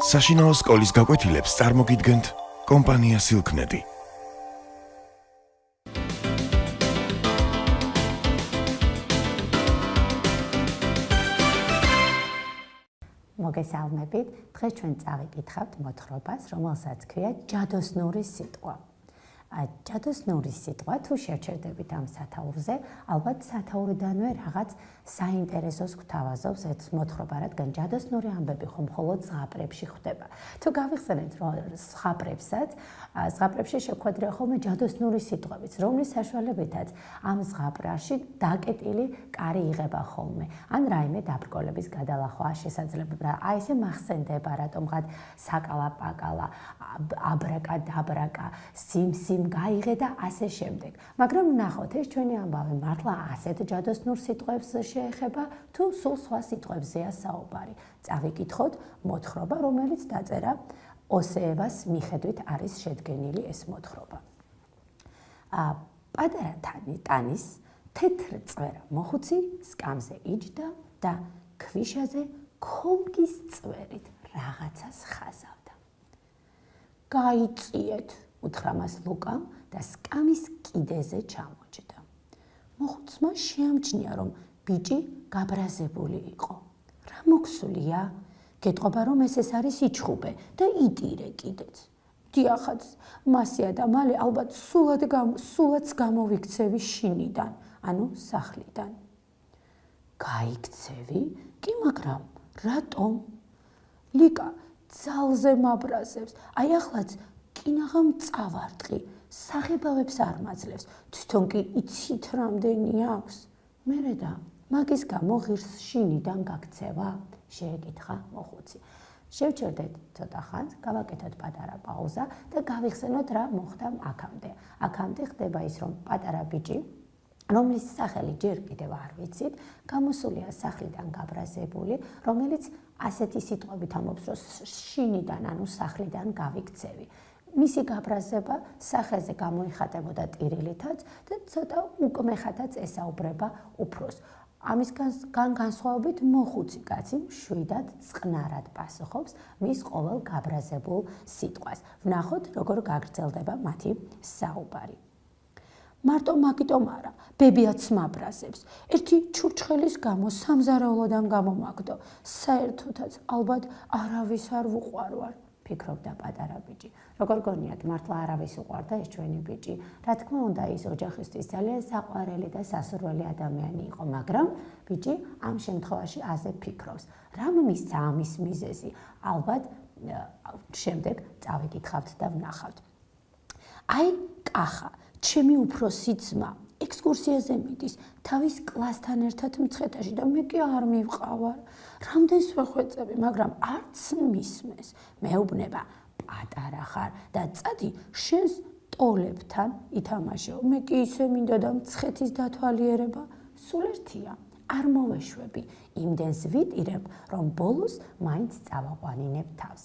საშინაო სკოლის გაკვეთილებს წარმოგიდგენთ კომპანია Silknet. მოგესალმებით. დღეს ჩვენ წავიკითხავთ მოთხრობას, რომელსაც ქვია ჯადოსნური სიტყვა. ჯადოსნური სიტყვა, თუ შევჩერდებით ამ სათაურზე, ალბათ სათაურიდანვე რაღაც საინტერესოს გვთავაზობს ეს მოთხრობა, რადგან ჯადოსნური ამბები ხომ მხოლოდ ზღაპრებში ხდება. თუ გავიხსენებთ, რომ ზღაპრებში შეგვხვედრია ხოლმე ჯადოსნური სიტყვებიც, რომლის საშუალებითაც ამ ზღაპრაში დაკეტილი კარი იღება ხოლმე. ან რაიმე დაბრკოლების გადალახვა შესაძლებლია. აი ესე მახსენდება რატომღაც საკალა-პაკალა, აბრაკა-დაბრაკა, სიმსიმ გაიღე და ასე შემდეგ. მაგრამ ნახოთ, ეს ჩვენი ამბავი მართლა ასეთ ჯადოსნურ სიტყვებს შეეხება, თუ სულ სხვა სიტყვებზეა საუბარი. წავიკითხოთ მოთხრობა, რომელიც დაწერა ოსეევას მიხედვით არის შედგენილი ეს მოთხრობა. პატარა ტანის თეთრ წვერა მოხუცი სკამზე იჯდა და ქვიშაზე ქოლგის წვერით რაღაცას ხაზავდა. გაიწიეთ, უთხრა მას ლუკამ და სკამის კიდეზე ჩამოჯდა. მოხუცმა შეამჩნია, რომ ბიჭი გაბრაზებული იყო. რა მოქსულია? გეტყობა, რომ ეს არის იჩხუბე და იტირე კიდეც. დიახაც, მასია და მალე ალბათ სულაც გამოვიქცევი შინიდან, ანუ სახლიდან. გაიქცევი? კი, მაგრამ რატომ? ლიკა ძალზე მაბრაზებს. აი ახლაც კინაღამ წავარტყი, საღებავებს არ მაძლევს, თვითონ კი იცით რამდენი აქვს. მერე და მაგის გამო ღირს შინიდან გაქცევა? შეეკითხა მოხუცი. შევჩერდეთ ცოტა ხანს, გავაკეთოთ პატარა პაუზა და გავიხსენოთ რა მოხდა აქამდე. აქამდე ხდება ის, რომ პატარა ბიჭი, რომლის სახელი ჯერ კიდევ არ ვიცით, გამოსულია სახლიდან გაბრაზებული, რომელიც ასეთი სიტყვებით ამბობს, რომ შინიდან, ანუ სახლიდან გავიქცევი. მისი გაბრაზება სახეზე გამოიხატებოდა ტირილითაც და ცოტა უკმეხათაც ესაუბრება უფროს. ამისგან განსხვავებით მოხუცი კაცი მშვიდად წყნარად პასუხობს მის ყოველ გაბრაზებულ სიტყვას. ვნახოთ, როგორ გაგრძელდება მათი საუბარი. მარტო მაგიტომ არა, ბებიაც მაბრაზებს. ერთი ჩურჩხელის გამო სამზარეულოდან გამომაგდო. საერთოდაც ალბათ არავის არ ვუყვარვარ. ფიქრობდა პატარა ბიჭი. როგორ გონიათ, მართლა არავის უყვარდა ეს ჩვენი ბიჭი. რა თქმა უნდა, ის ოჯახისთვის ძალიან საყვარელი და სასურველი ადამიანი იყო, მაგრამ ბიჭი ამ შემთხვევაში ასე ფიქრობს. რამ მისცა ამის მიზეზი? ალბათ შემდეგ წავიკითხავთ და ვნახავთ. აი, კახა, ჩემი უფროსი ძმა ექსკურსიაზე მიდის თავის კლასთან ერთად მცხეთაში და მე კი არ მივყავარ. რამდენს ვეხვეწები, მაგრამ არც მისმეს. მეუბნება, პატარა ხარ და წადი შენს ტოლებთან ითამაშეო. მე კი ისე მინდა და მცხეთის დათვალიერება. სულ ერთია, არ მოვეშვები. იმდენს ვიტირებ, რომ ბოლოს მაინც წავაყვანინებ თავს.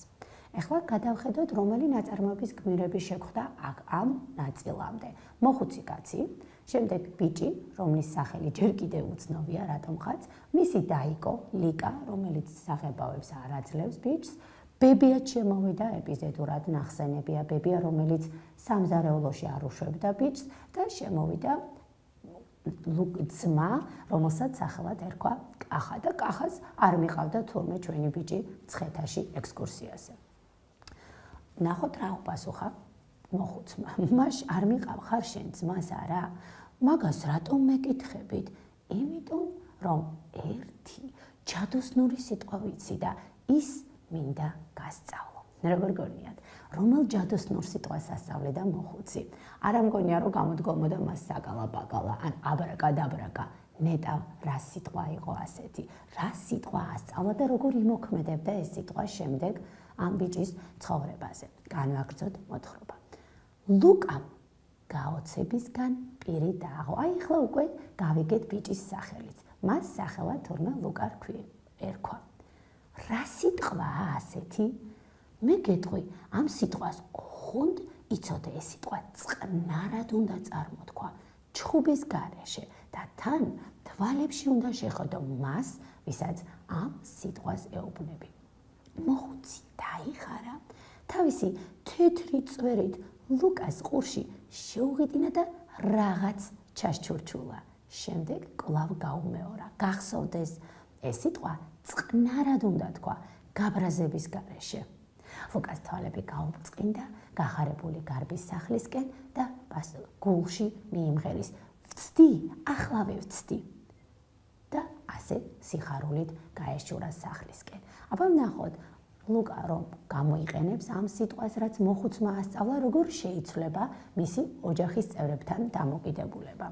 ეხლა გადავხედოთ, რომელი ნაწარმოების გმირები შეხვდა ამ ნაწილამდე. მოხუცი კაცი, შემდეგ ბიჭი, რომლის სახელი ჯერ კიდევ უცნობია რატომღაც, მისი დაიკო ლიკა, რომელიც საღებავებს არ აძლევს ბიჭს, ბებიაც შემოვიდა ეპიზოდურად ნახსენებია ბებია, რომელიც სამზარეულოში არ უშვებდა ბიჭს და შემოვიდა ძმა, რომელსაც სახელად ერქვა კახა და კახას არ მიყავდა თურმე ჩვენი ბიჭი მცხეთაში ექსკურსიაზე. ნახოთ რა უპასუხა მოხუცმა. მაშ არ მიყავ ხარ შენ ძმას არა? მაგას რატომ მეკითხებით? იმიტომ, რომ ერთი ჯადოსნური სიტყვა ვიცი და ის მინდა გასწავლო. როგორ გონიათ, რომელ ჯადოსნურ სიტყვას ასწავლიდა მოხუცი? არა მგონია, რომ გამოდგომოდა მას საკალა-პაკალა ან აბრაკა-დაბრაკა. ნეტავ რა სიტყვა იყო ასეთი? რა სიტყვა ასწავლა და როგორ იმოქმედებდა ეს სიტყვა შემდეგ ამ ბიჭის ცხოვრებაზე? განვაგრძოთ მოთხრობა. ლუკამ გაოცებისგან პირი დააღო. აი ახლა უკვე გავიგეთ ბიჭის სახელიც. მას სახელად თურმე ლუკა ერქვა. რა სიტყვაა ასეთი? მე გეტყვი, ამ სიტყვას ხუნდ იცოდე, ეს სიტყვა წყნარად უნდა წარმოთქვა ჩხუბის გარეშე და თან თვალებში უნდა შეხედო მას, ვისაც ამ სიტყვას ეუბნები. მოხუცი დაიხარა, თავისი თეთრი წვერით ლუკას ყურში შეუღიდინა და რაღაც ჩასჩურჩულა. შემდეგ კვლავ გაუმეორა. გახსოვდეს, ეს სიტყვა წყნარად უნდა თქვა გაბრაზების გარეშე. ლუკას თვალები გაუბრწყინდა გახარებული გარბის სახლისკენ და გულში მიიმღერის ვცდი, ახლავე ვცდი. და ასე სიხარულით გაეშურა სახლისკენ. აბა ვნახოთ, ლუკა რომ გამოიყენებს ამ სიტყვას, რაც მოხუცმა ასწავლა, როგორ შეიცვლება მისი ოჯახის წევრებთან დამოკიდებულება.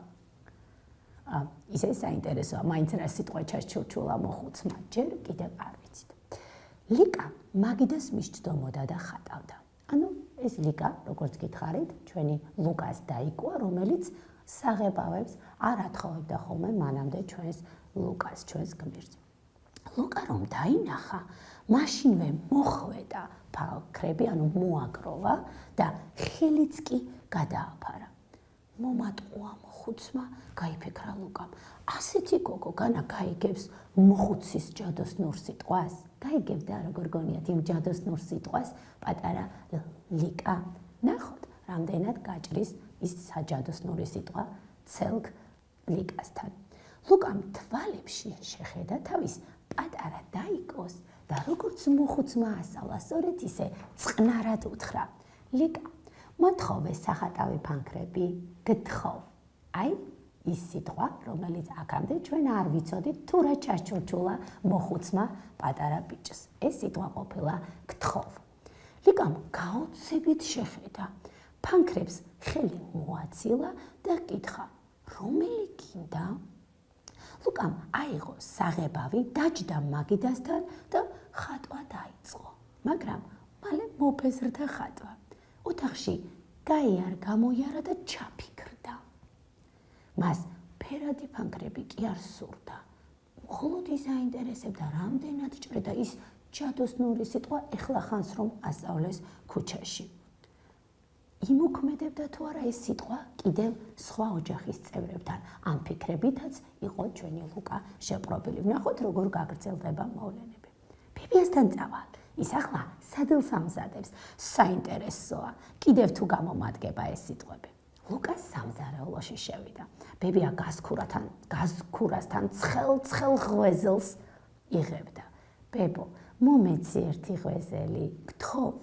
ისე საინტერესოა, მაინც რა სიტყვა ჩასჩურჩულა მოხუცმა, ჯერ კიდევ არ ვიცით. ლიკა მაგიდას მისჯდომოდა და ხატავდა. ანუ ეს ლიკა, როგორც გითხარით, ჩვენი ლუკას დაიკვა, რომელიც საღებავებს არ ათხოვებდა ხოლმე მანამდე ჩვენს ლუკას, ჩვენს გმირს. ლუკა რომ დაინახა, მაშინვე მოხვედა ფალქრები, ანუ მოაგროვა და ხელიც კი გადააფარა. მომატყუა მოხუცმა, გაიფიქრა ლუკამ. ასეთი გოგო განა გაიგებს მოხუცის ჯადოსნურ სიტყვას? გაიგებდა როგორ გონიათ იმ ჯადოსნურ სიტყვას პატარა ლიკა? ნახოთ, რამდენად გაჭრის ის საჯადოსნური სიტყვა ცელგ ლიკასთან. ლუკამ თვალებში შეხედა თავის პატარა დაიკოს და როგორც მოხუცმა ასწავლა, სწორედ ისე წყნარად უთხრა. ლიკა, მოთხოვე სახატავი ფანქრები, გთხოვ. აი, ის სიტყვა, რომელიც აქამდე ჩვენ არ ვიცოდით თუ რა ჩასჩურჩულა მოხუცმა პატარა ბიჭს. ეს სიტყვა ყოფილა გთხოვ. ლიკამ გაოცებით შეხედა. ფანქრებს ხელი მოაცილა და კითხა, რომელი გინდა? ლუკამ აიღო საღებავი, დაჯდა მაგიდასთან და ხატვა დაიწყო. მაგრამ მალე მოფეზრდა ხატვა. ოთახში გაიარ გამოიარა და ჩაფიქრდა. მას ფერადი ფანქრები კი არ სურდა. მხოლოდ ის აინტერესებდა, რამდენად ჭრიდა ის ჯადოსნური სიტყვა ეხლახანს რომ ასწავლეს ქუჩაში. იმოქმედებდა თუ არა ეს სიტყვა კიდევ სხვა ოჯახის წევრებთან. ამ ფიქრებითაც იყო ჩვენი ლუკა შეპყრობილი. ვნახოთ, როგორ გაგრძელდება მოვლენები. ბებიასთან წავალ. ის ახლა სადელს ამზადებს. საინტერესოა. კიდევ თუ გამომადგება ეს სიტყვები. ლუკა სამზარეულოში შევიდა. ბებია გაზქურასთან ცხელ ღვეზელს იღებდა. ბებო, მომეცი ერთი ღვეზელი, გთხოვ.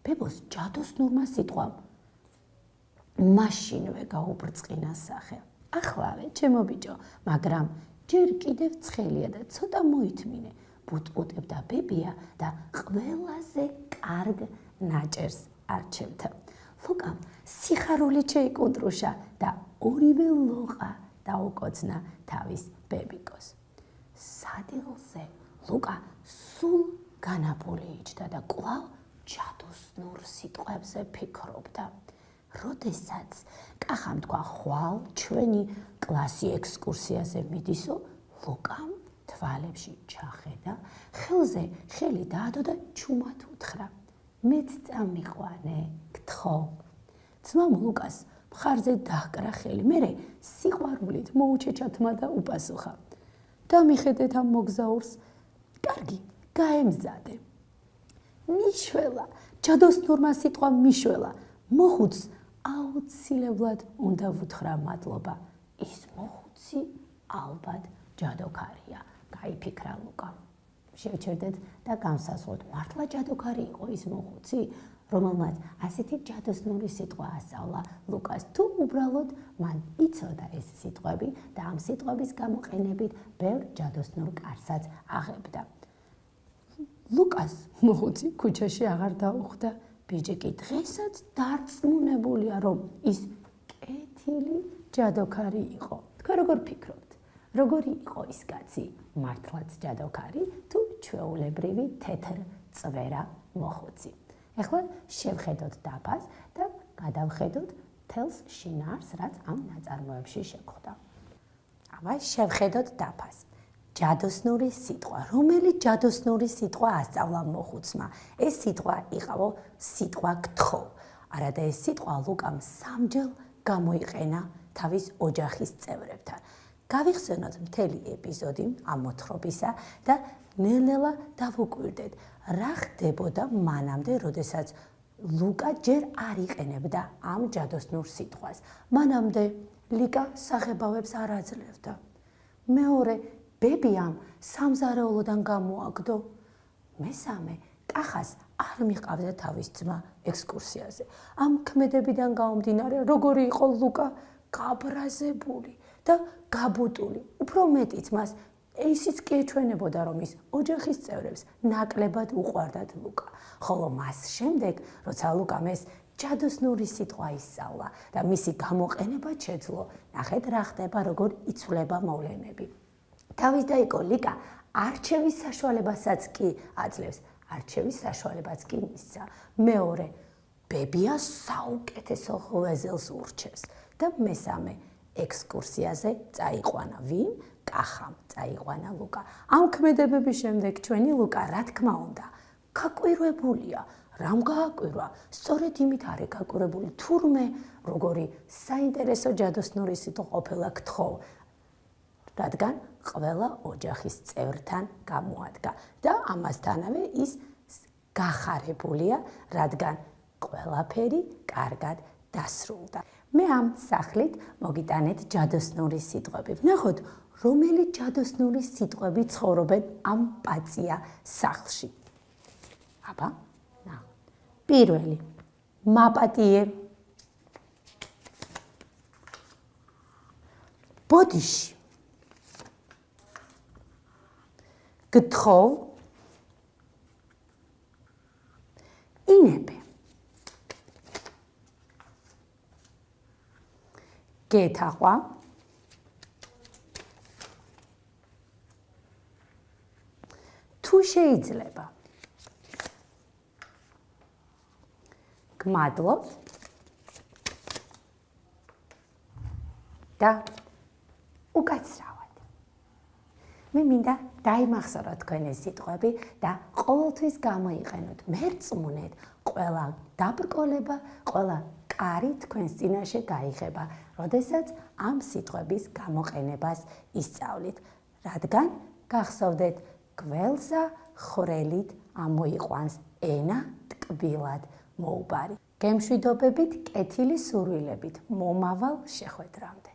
ბებოს ჯადოსნურმა სიტყვამ მაშინვე გაუბრწყინა სახე. ახლავე, ჩემო ბიჭო, მაგრამ ჯერ კიდევ ცხელია და ცოტა მოითმინე. ბუტბუტებდა ბებია და ყველაზე კარგ ნაჭერს არჩევდა. ლუკამ სიხარული შეიკუნტრუშა და ორივე ლოყა დაუკოცნა თავის ბებიკოს. სადილზე ლუკა სულ განაპული იჯდა და კვლავ ჯადოსნურ სიტყვებზე ფიქრობდა. როდესაც კახამ თქვა ხვალ ჩვენი კლასი ექსკურსიაზე მიდისო, ლუკამ თვალებში ჩახედა, ხელზე ხელი დაადო და ჩუმად უთხრა. მეც წამიყვანე, გთხოვ. ძმამ ლუკას მხარზე დაჰკრა ხელი, მერე სიყვარულით მოუჩეჩათმა და უპასუხა. დამიხედეთ ამ მოგზაურს, კარგი, გაემზადე. მიშველა, ჯადოსნურმა სიტყვამ მიშველა. მოხუცს აუცილებლად უნდა ვუთხრა მადლობა. ის მოხუცი ალბათ ჯადოქარია, გაიფიქრა ლუკამ. შევჩერდეთ და განსაზღვროთ, მართლა ჯადოქარი იყო ის მოხუცი, რომელმაც ასეთი ჯადოსნური სიტყვა ასწავლა ლუკას, თუ უბრალოდ მან იცოდა ეს სიტყვები და ამ სიტყვების გამოყენებით ბევრ ჯადოსნურ კარსაც აღებდა. ლუკას მოხუცი ქუჩაში აღარ დაუხვდა. ბიჭი კი დღესაც დარწმუნებულია, რომ ის კეთილი ჯადოქარი იყო. თქვენ როგორ ფიქრობთ? როგორი იყო ის კაცი? მართლაც ჯადოქარი თუ ჩვეულებრივი თეთრ წვერა მოხუცი? ეხლა შევხედოთ დაფას და გადავხედოთ თელს შინაარს, რაც ამ ნაწარმოებში შეგვხვდა. აბა შევხედოთ დაფას. ჯადოსნური სიტყვა. რომელი ჯადოსნური სიტყვა ასწავლა მოხუცმა? ეს სიტყვა იყავო სიტყვა გთხოვ. არადა ეს სიტყვა ლუკამ სამჯერ გამოიყენა თავის ოჯახის წევრებთან. გავიხსენოთ მთელი ეპიზოდი ამ მოთხრობისა და ნელ-ნელა დავუკვირდეთ, რა ხდებოდა მანამდე, როდესაც ლუკა ჯერ არ იყენებდა ამ ჯადოსნურ სიტყვას. მანამდე ლიკა საღებავებს არ აძლევდა. მეორე, ბებიამ სამზარეულოდან გამოაგდო. მესამე, კახას არ მიყავდა თავის ძმა ექსკურსიაზე. ამ ქმედებიდან გამომდინარე, როგორი იყო ლუკა გაბრაზებული და გაბუტული. უფრო მეტიც მას ისიც კი ეჩვენებოდა, რომ ის ოჯახის წევრებს ნაკლებად უყვარდათ ლუკა. ხოლო მას შემდეგ, როცა ლუკამ ეს ჯადოსნური სიტყვა ისწავლა და მისი გამოყენება შეძლო, ნახეთ რა ხდება, როგორ იცვლება მოვლენები. თავის დაიკო ლიკა არჩევის საშუალებასაც კი აძლევს. არჩევის საშუალებაც კი მისცა. მეორე, ბებია საუკეთესო ღვეზელს ურჩევს და მესამე, ექსკურსიაზე წაიყვანა ვინ? კახამ წაიყვანა ლუკა. ამ ქმედებების შემდეგ ჩვენი ლუკა, რა თქმა უნდა, გაკვირვებულია. რამ გააკვირვა? სწორედ იმით არის გაკვირვებული, თურმე როგორი საინტერესო ჯადოსნური სიტყვა ყოფილა გთხოვ, რადგან ყველა ოჯახის წევრთან გამოადგა და ამასთანავე ის გახარებულია, რადგან ყველაფერი კარგად დასრულდა. მე ამ სახლით მოგიტანეთ ჯადოსნური სიტყვები. ვნახოთ, რომელი ჯადოსნური სიტყვები ცხოვრობენ ამ პაწია სახლში. აბა, პირველი, მაპატიე, ბოდიში, გთხოვ, ინებე, გეთაყვა, თუ შეიძლება, გმადლობთ და უკაცრავად. მე მინდა დაიმახსოვროთ თქვენ ეს სიტყვები და ყოველთვის გამოიყენოთ. მერწმუნედ ყველა დაბრკოლება, ყველა კარი თქვენს წინაშე გაიხება, როდესაც ამ სიტყვების გამოყენებას ისწავლით, რადგან გახსოვდეთ, გველსა ხვრელით ამოიყვანს ენა ტკბილად მოუბარი. გემშვიდობებით, კეთილი სურვილებით, მომავალ შეხვედრამდე.